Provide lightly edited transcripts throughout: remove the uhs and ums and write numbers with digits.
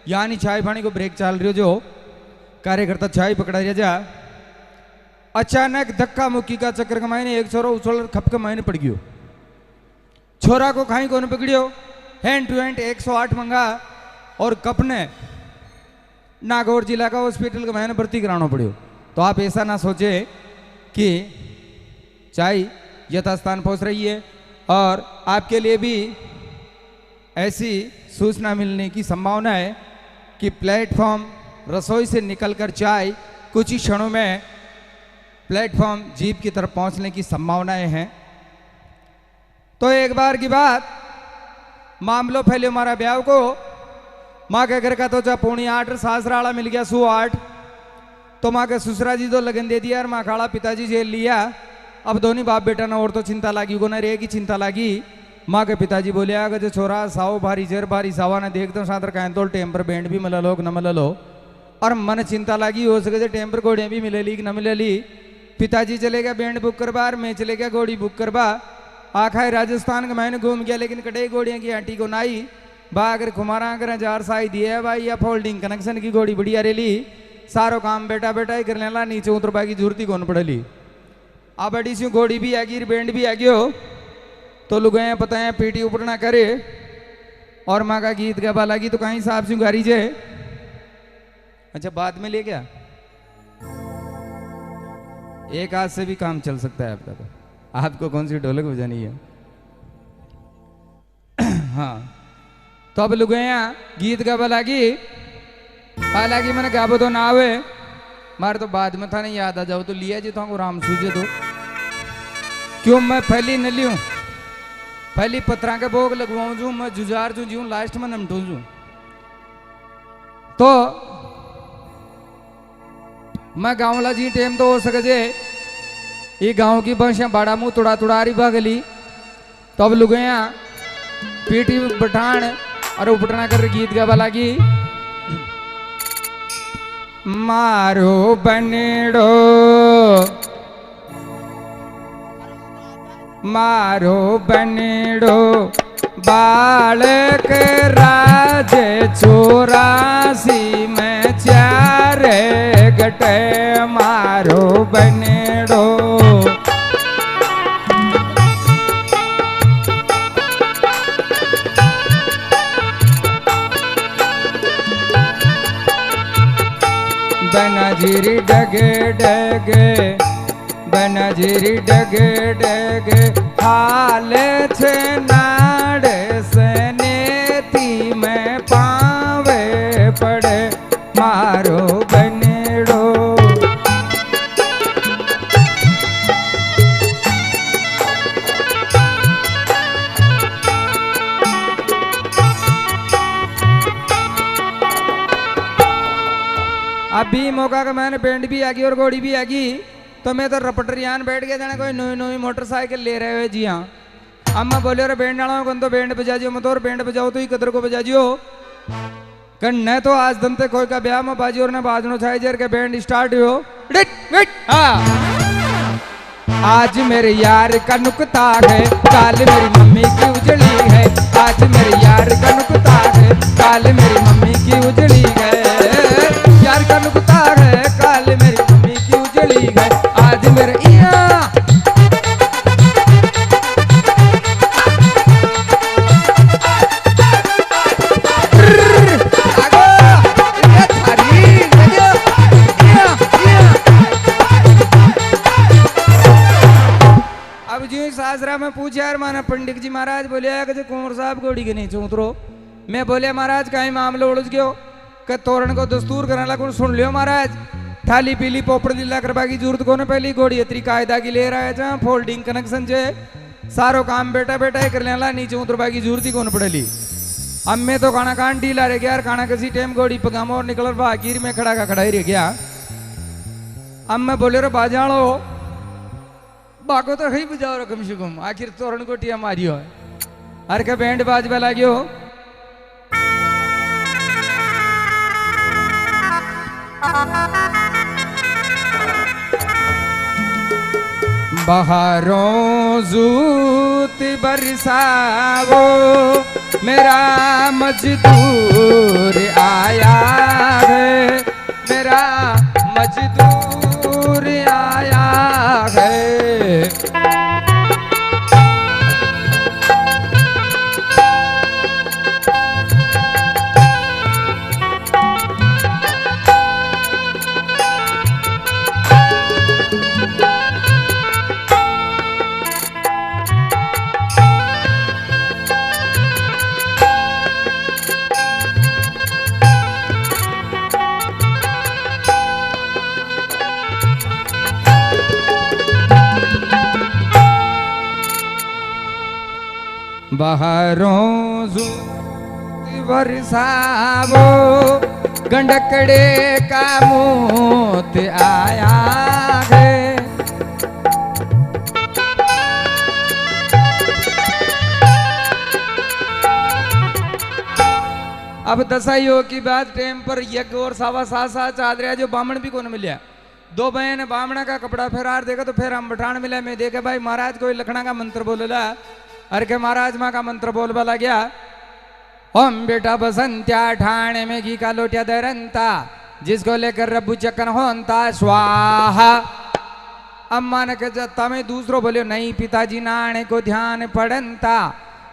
यानी चाय पानी को ब्रेक चाल रही हो जो कार्यकर्ता चाय पकड़ा रहा जा अचानक धक्का मुक्की का चक्कर का मायने एक छोरा उछल खप के मायने पड़ गयो। छोरा को खाई कौन पकड़ियो हैंड टू हैंड 108 मंगा और कप ने नागौर जिला का हॉस्पिटल के मायने भर्ती कराना पड़ियो। तो आप ऐसा ना सोचे कि चाय यथास्थान पहुंच रही है और आपके लिए भी ऐसी सूचना मिलने की संभावना है कि प्लेटफॉर्म रसोई से निकलकर चाय कुछ ही क्षणों में प्लेटफॉर्म जीप की तरफ पहुंचने की संभावनाएं हैं। तो एक बार की बात मामलो फैले हमारा ब्याह को माँ के घर का तो जब 7:45 सासराड़ा मिल गया 8:15 तो माँ के ससुरा जी तो लगन दे दिया और माँ खाड़ा पिताजी जेल लिया। अब दोनों बाप बेटा ना और तो चिंता लगी को ना रे की चिंता लगी। माँ के पिताजी बोले आगे जो छोरा साओ भारी जर भारी सावा ने देखते सादर कहन तो टेम्पर बैंड भी मिला लो न मिला लो और मन चिंता लगी हो सके टेम्पर घोड़ियाँ भी मिले ली कि न मिले ली। पिताजी चले गया बैंड बुक करवा और मैं चले गया घोड़ी बुक करवा। आखा राजस्थान के मैंने घूम गया लेकिन कटई घोड़ियाँ की आंटी को नाई बा अगर खुमारा अगर 1000 साई दिए भाई या फोल्डिंग कनेक्शन की घोड़ी बढ़िया रेली सारो काम बेटा बेटा ही कर लेला नीचे उतरबा की जरूरत ही कौन पड़ेली। अब बड़ी सी घोड़ी भी आ गई बैंड भी आ गयो तो लोग पता है पीटी ऊपर ना करे और माँ का गीत गाबा लगी तो कहीं साहब से गारी जे अच्छा बाद में ले गया एक हाथ से भी काम चल सकता है आपका। तो आपको कौन सी ढोलक बजानी है हाँ तो अब लोग गीत गाबा लगी हालांकि मैंने गाबो तो ना आवे मारे तो बाद में था नहीं याद आ जाओ तो लिया जी तो राम सूझे तो क्यों मैं पहली न लियूं पहली पत्रा के भोग लगवाऊं जू मैं जुजार जू जीऊं लास्ट में नमटू जू। तो मैं गाँव ला जी टेम तो हो सके जे ये गांव की बस बाड़ा मुंह तुड़ा तुड़ारी भागली तो अब लोग पीटी बठान और उपटना कर गीत गावा लगी मारो बनेड़ो मारो बनेड़ो बालक राज 84 में 4 गटे मारो बनेड़ो। बनजीरी डगे डगे बनजीरी डगे डगे हाल छे नाड़ सनेती में पावे पड़े मारो बनेड़ो। अभी मौका का मैंने बैंड भी आ गई और घोड़ी भी आ गई तो मैं तो रपटरियान बैठ गया जाने कोई नई नई मोटरसाइकिल ले रहे हुए जी हाँ। अब मैं बोले अरे बैंड डाला कौन तो बैंड बजा जियो मत और बैंड बजाओ तो ही कदर को बजा जियो कन न तो आज दंते कोई का ब्याह में बाजी और न बाजनो छाई जर के बैंड स्टार्ट हो हाँ। आज मेरे यार का नुकता है काल मेरी मम्मी की उजड़ी है आज मेरे यार का नुकता है काल मेरी मम्मी की उजड़ी है यार का नुकता है काल मेरी मम्मी की उजड़ी है आज मेरे अब जी सासरा में पूछ यार माना पंडित जी महाराज बोले कि कुंवर साहब घोड़ी के नीचे उतरो। मैं बोले महाराज कहीं मामला उलझ गयो के तोरण को दस्तूर करने लगा सुन लियो महाराज थाली पीली पोपड़ लीला करवा की जरूरत को पहली घोड़ी इतनी कायदा की ले रहा है जहाँ फोल्डिंग कनेक्शन से सारो काम बेटा बेटा ही कर लेना नीचे उतरवा की जरूरत ही कौन पड़ेली। अब मैं तो खाना कान ढीला रह गया यार खाना किसी टाइम घोड़ी पगामा और निकल रहा आखिर में खड़ा का खड़ा ही रह गया। अब मैं बोले रे बाजाड़ो बाको तो ही बजाओ रो कम से कम आखिर तोरण को टिया मारियो है हर का बैंड बाजवा लाग्यो। बहारों जूत बरसावो मेरा मजदूर आया बहारों बरसावो गंडकड़े का मोत आया है। अब दसाइयों की बात टाइम पर यज्ञ और सावा साथ चाल रहा जो बामण भी कौन मिला। दो बहन बामणा का कपड़ा फेरार देखा तो फिर हम बठान मिला। मैं देखा भाई महाराज कोई लखना का मंत्र बोलेला। अरे के महाराज माँ का मंत्र बोल वाला गया। ओम बेटा बसंत्या ठाणे में घी का लोटिया दरंता जिसको लेकर रब्बू चक्कर होता स्वाहा। अम्मा ने कहा में दूसरों बोले नहीं पिताजी नाणे को ध्यान पड़नता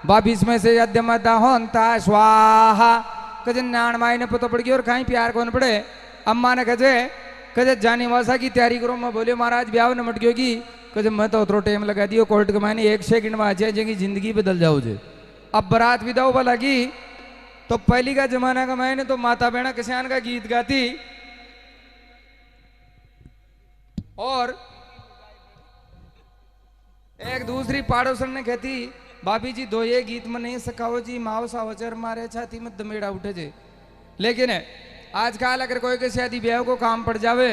बाबिस में से यद्य मदा होता स्वाहा। कजे नान माई ने पता पड़ गई और कहीं प्यार कौन पड़े। अम्मा ने कजे जानी वासा की तैयारी करो। मैं बोले महाराज ब्याह न मट गयोगी। कजे मैं तो उतरो टाइम लगा दियो कोर्ट के मायने 1 सेकंड में आ जाए जेगी जिंदगी बदल जाओ जे। अब बारात विदा हुआ लगी तो पहली का जमाना का मैंने तो माता बहना किसान का गीत गाती और एक दूसरी पाड़ोसन ने कहती भाभी जी दो ये गीत में नहीं सकाओ जी माओ सावचर मारे छाती में दमेड़ा उठे जे। लेकिन आजकल अगर कोई के शादी ब्याह को काम पड़ जावे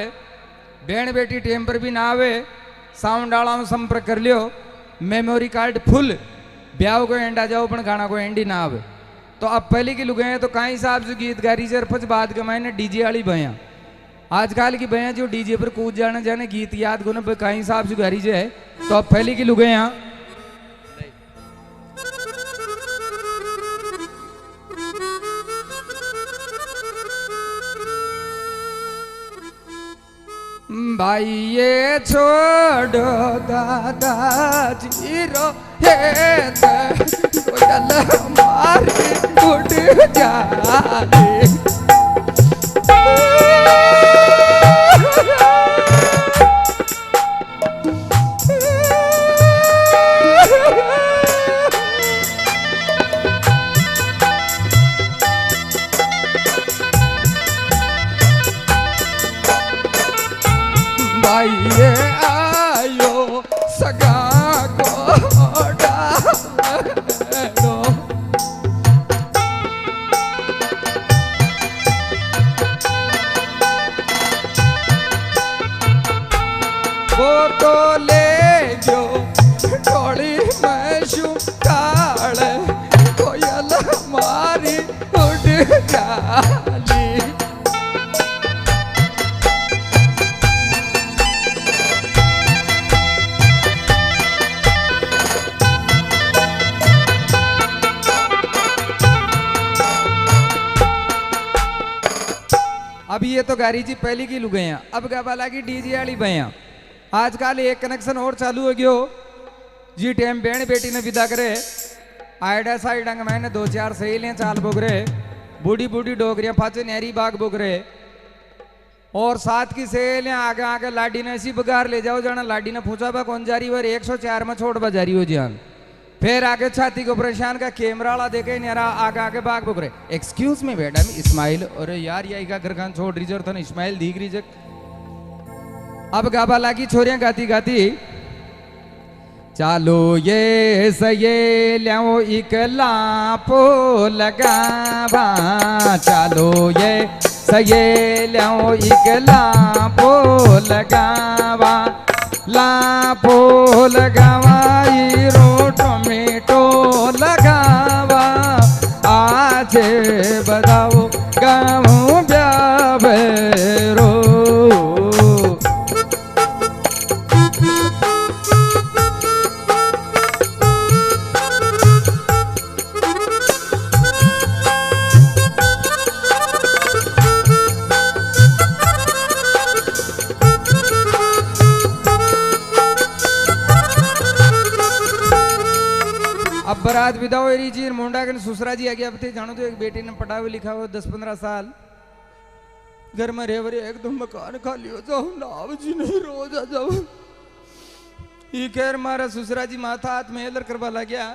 बहन बेटी टेम पर भी ना आवे साउंड डाला में संपर्क कर लियो मेमोरी कार्ड फुल ब्याह को एंड आ जाओ पण गाना को एंड ही ना आवे। तो अब पहले की लुगाई तो कई साहब जो गीत गारी से फच बात के मैंने डीजे वाली भैया आजकल की भैया जो डीजे पर कूद जाने जाने गीत याद गुन कई साहब जो गारी से है। तो अब पहले की लुगाइया भाई ये छोड़ो दादाजी रो हे कोयल मारी उड़ जाए। ये आयो सगा को डालो वो तो ले जो थोड़ी मैशू काल कोयल मारी उड़ जाली। अभी ये तो गारी जी पहली की लुगाइयां अब गाबा लगी डीजे वाली भैया। आजकल एक कनेक्शन और चालू हो गयो जी टाइम बहन बेटी ने विदा करे आइडा साइड मैंने 2-4 सहेलियां चाल बोगरे बूढ़ी बूढ़ी डोगरियां पाचे नहरी बाग बोगरे और साथ की सहेलियां आगे आगे लाडी ने ऐसी बगार ले जाओ जाना लाडी ने पूछा बा कौन जारी और 104 में छोड़ बा जारी हो जान। फिर आगे छाती को परेशान का कैमरा वाला देखे नहीं आगे आगे बाग बोगरे एक्सक्यूज मी मैडम इस्माइल और यार यही का घर खान छोड़ रही था इस्माइल दीख रही। अब गाबा लागी छोरियां गाती गाती चालो ये सये ल्याओ इकला पो लगावा चालो ये सये ल्याओ इकला पो लगावा लापो लगावाई रो टोमेटो लगावा आज बताओ गाँव ब्यावेरो। अब बारात विदा हो रही जी मुंडा के सुसरा जी आ गया अब थे जानो तो एक बेटी ने पटावे लिखा हुआ 10-15 साल घर में रह वरे एकदम मकान खाली हो जाओ नाव जी नहीं रोज आ जाओ। ये खैर मारा सुसरा जी माथा हाथ में हेलर करवा ला गया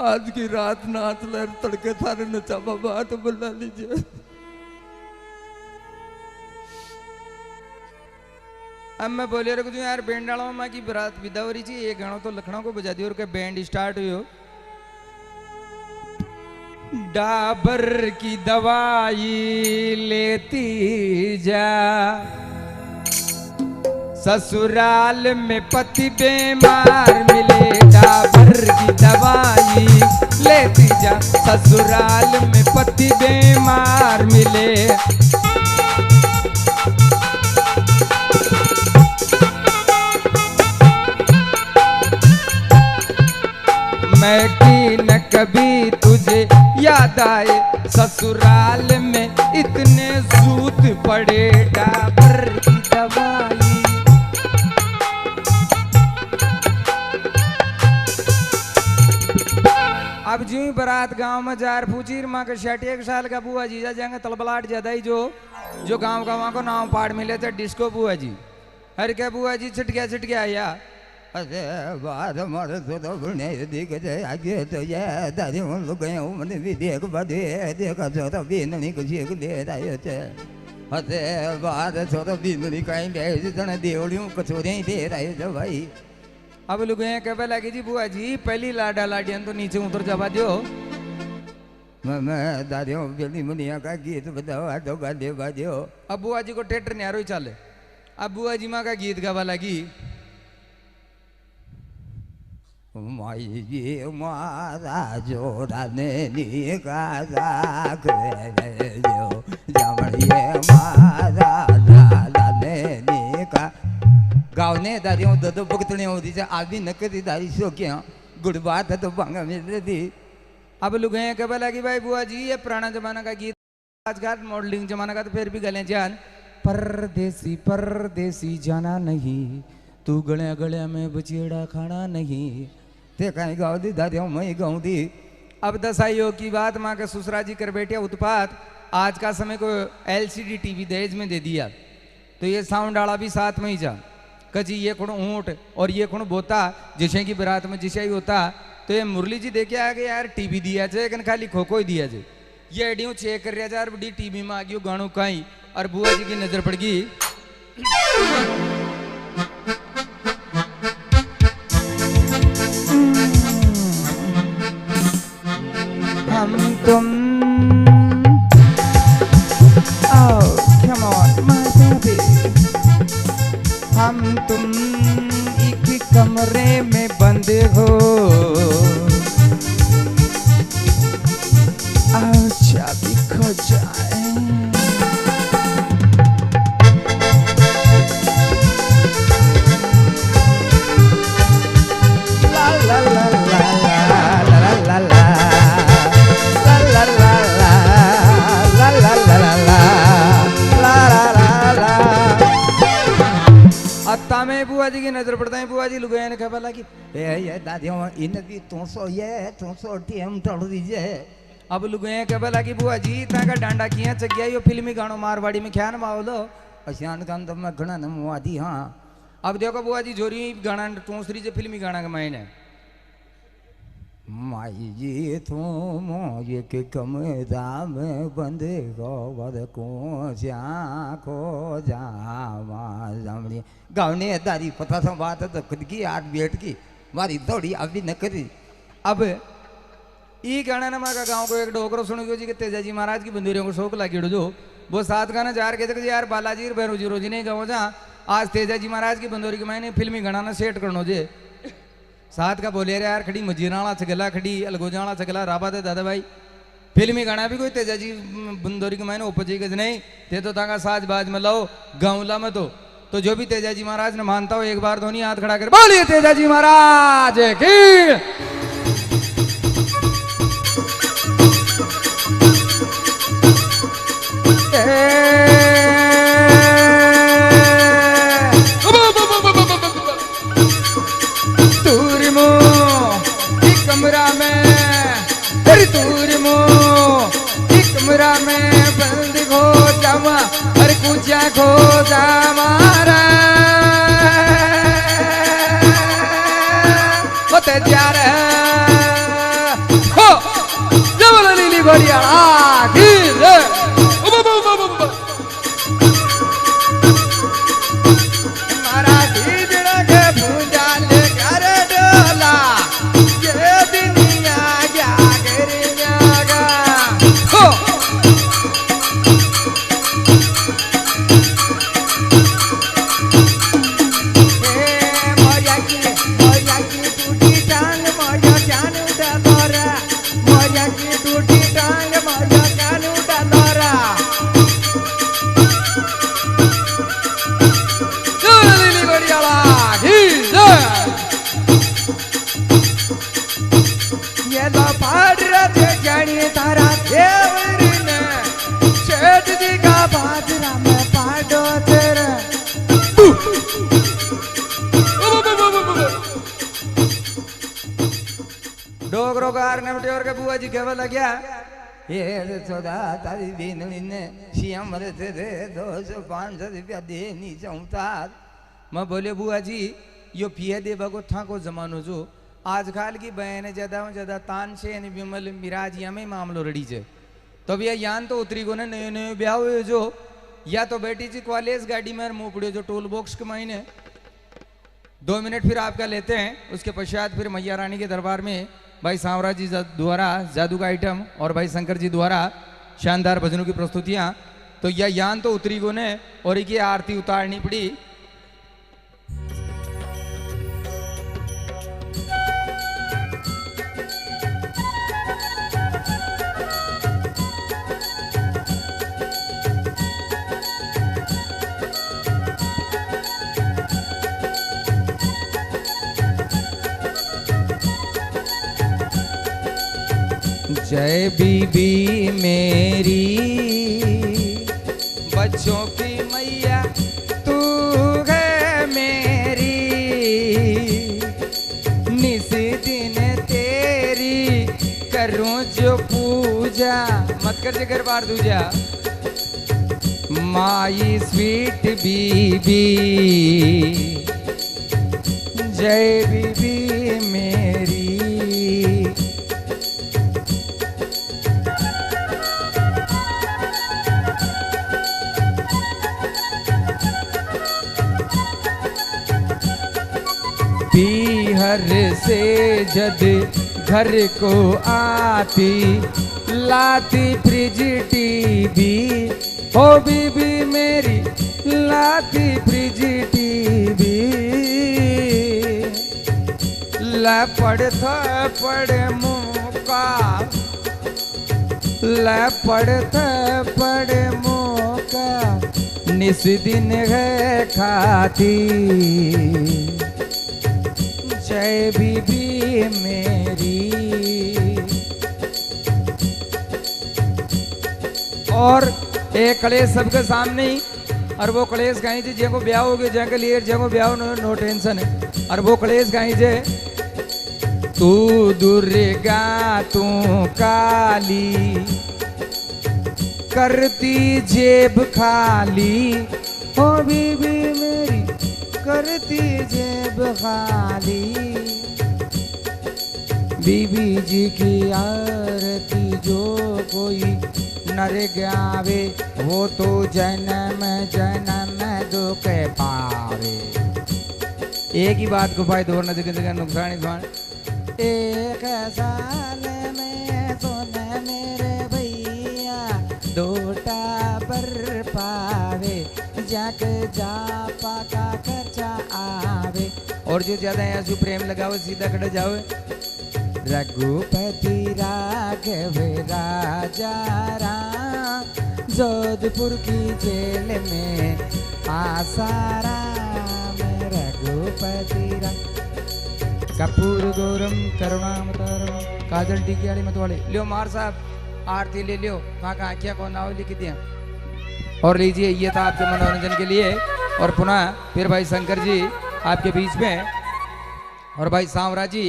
आज की रात नाच लर तड़के थारे नचा बाबा तो बुला लीजिए। अब मैं बोले रखू यार बैंड डालो माँ की बारात विदा हो रही थी, एक गाना तो लखनऊ को बजा दियो और बैंड स्टार्ट हुई। डाबर की दवाई लेती जा, ससुराल में पति बीमार मिले। डाबर की दवाई लेती जा, ससुराल में पति बीमार मिले। मैं की न कभी तुझे याद आए, ससुराल में इतने सूत पड़े। डाबर की दवाई। अब जो ही बारात गांव में जार पूछी माँ के 61 साल का बुआ जीजा जाएंगे तलबलाट ज्यादा ही जो गांव का वहां को नाम पाड़ मिले थे डिस्को बुआ जी। हर क्या बुआ जी छिट गया या अरे बात मर तो बुने दिख जाए आगे तो ये दादी मन लोग गए मैंने भी देख बदे देखा तो भी नहीं कुछ एक ले रहे थे। अरे बात तो भी नहीं कहीं ले जितने देवड़ियों कचोरे दे रहे थे भाई। अब लोग हैं कब लगी जी बुआ जी पहली लाडा लाडियन तो नीचे उतर जावा दो। मैं दादियों बेली मुनिया का गीत बताओ तो गाले बाजो। अब बुआ जी को थिएटर न्यारो ही चले। अब बुआ जी माँ का गीत गावा लगी। माई जी मारा जोड़ा ने का राख जो जमड़िए मारा लाला ने का गाँव ने दादियों दो भुगतने होती है आदमी नकदी दारी सो क्या गुड बात है तो भांगा मिल थी। अब लोग हैं कब लगी भाई बुआ जी ये पुराना जमाना का गीत आजकल मॉडलिंग जमाना का तो फिर भी गले जान। परदेसी परदेसी जाना नहीं तू गले गले में बचेड़ा खाना नहीं ते कहीं गाँव दी दादियों मैं गाँव दी। अब दसाइयों की बात माँ के ससुरा जी कर बैठे उत्पात। आज का समय को LCD टीवी दहेज में दे दिया तो ये साउंड वाला भी साथ में ही जा कजी ये खुण ऊँट और ये खुण बोता जिसे की बारात में जिसे ही होता। तो ये मुरली जी देखे आ गए यार टीवी दिया जाए लेकिन खाली खो खो ही दिया जाए। ये एडियो चेक कर रहा यार बड़ी टीवी में आ गई गानों कहीं और बुआ जी की नजर पड़ गई। हम तुम oh come on my baby हम तुम एक कमरे में बंद हो आओ चाबी खो जाए। ला ला ला ला ला ला ला अत्ता में बुआ जी की नजर पड़ता है। बुआ जी लुगाया ने खबर लगी ये दादियों इन भी 200 टीएम तोड़ दीजिए। अब लुगाया खबर लगी बुआ जी ताका डांडा किया चगिया यो फिल्मी गानो मारवाड़ी में ख्यान मावलो अशान कान तो मैं घना नमवादी। हाँ अब देखो बुआ जी जोरी गाना टूसरी जे फिल्मी गाना का मायने माई जी तुम ये के कमरा में बंद गोबर को जामा जमड़ी गाँव ने दारी पता था बात तो खुद की 8 बेट की मारी दौड़ी अभी न करी। अब ई गाना नमा का गाँव को एक डोकरो सुनो जी के तेजाजी महाराज की बंदूरियों को शौक लगी जो वो 7 गाना जार के थे यार बालाजी भैरोजी रोजी नहीं गाँव जहाँ आज तेजाजी महाराज की बंदूरी के मैंने फिल्मी गाना सेट करनो जे 7 का बोले यार खड़ी मजीराला चगला खड़ी अलगोजाला चगला राबा दे दादा भाई फिल्मी गाना भी कोई तेजाजी बंदोरी के मैंने उपजी गज नहीं थे तो ताका साज बाज में लो गाँवला में तो जो भी तेजाजी महाराज ने मानता हो एक बार धोनी हाथ खड़ा कर बोलिए तेजाजी महाराज की। कमरा में कमरा में बंद खो जावा अरे कुचा खो जा मारा होते जा रहे हो जब लीली बढ़िया गेला फाड़ रे जानी तारा देवरी ने सेठ जी का बाजरा में पाडो तेरे डोगरो कार ने मटियोर के बुआ जी कहवा लग्या ये सोदा तारी बीन ने सीएम रहते थे 200-500 रुपया दे नहीं चाहता मैं बोले बुआ जी यो पिए दे बगो था को जमानो जो आजकल की बहन ज्यादा तान से विमल मिराज या में मामलो रड़ी जे तो भैया यान तो उतरी को ने नए नए ब्याह हुए जो या तो बैठी जी कॉलेज गाड़ी में मुंह पड़े जो टोल बॉक्स के महीने 2 मिनट फिर आपका लेते हैं उसके पश्चात फिर मैया रानी के दरबार में भाई सांवरा जी द्वारा जादू का आइटम और भाई शंकर जी द्वारा शानदार भजनों की प्रस्तुतियां तो यह यान तो उतरी को ने और एक आरती उतारनी पड़ी। जय बीबी मेरी बच्चों की मैया तू है मेरी निस दिन तेरी करूं जो पूजा मत कर जिगर बार दूजा माई स्वीट बीबी जय बीबी मेरी। पीहर से जद घर को आती लाती फ्रिज टीवी हो बीबी मेरी लाती फ्रिज टीवी लपड़ थपड़ मुका लपड़ थपड़ मुका निस दिन है खाती जय बीबी मेरी। और एक कलेश सबके सामने ही और वो कलेश कहीं जे जेको ब्याह हो गए जेके लिए जेको ब्याह नो टेंशन है और वो कलेश कहीं जे तू दुर्गा तू काली करती जेब खाली हो बीबी मेरी करती जेब खाली बीबी जी की आरती जो कोई नर गावे वो तो जन्म जन्म दुख पावे। एक ही बात को फायदा और न नुकसान ही एक साल में सोने मेरे भैया 2 टाबर पावे जाक जा पाका खर्चा आवे और जो ज्यादा यहाँ जो प्रेम लगाओ सीधा खड़े जाओ रघुपति राघव राजा राम जोधपुर की जेल में आसाराम रघुपति राम कपूर गौरम करुणावतारम काजल टिकियाड़ी मतवाले लियो मार साहब आरती ले लियो वहाँ का आख्या को नाव लिख दिया और लीजिए ये था आपके मनोरंजन के लिए और पुनः फिर भाई शंकर जी आपके बीच में और भाई सांवरा जी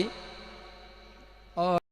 और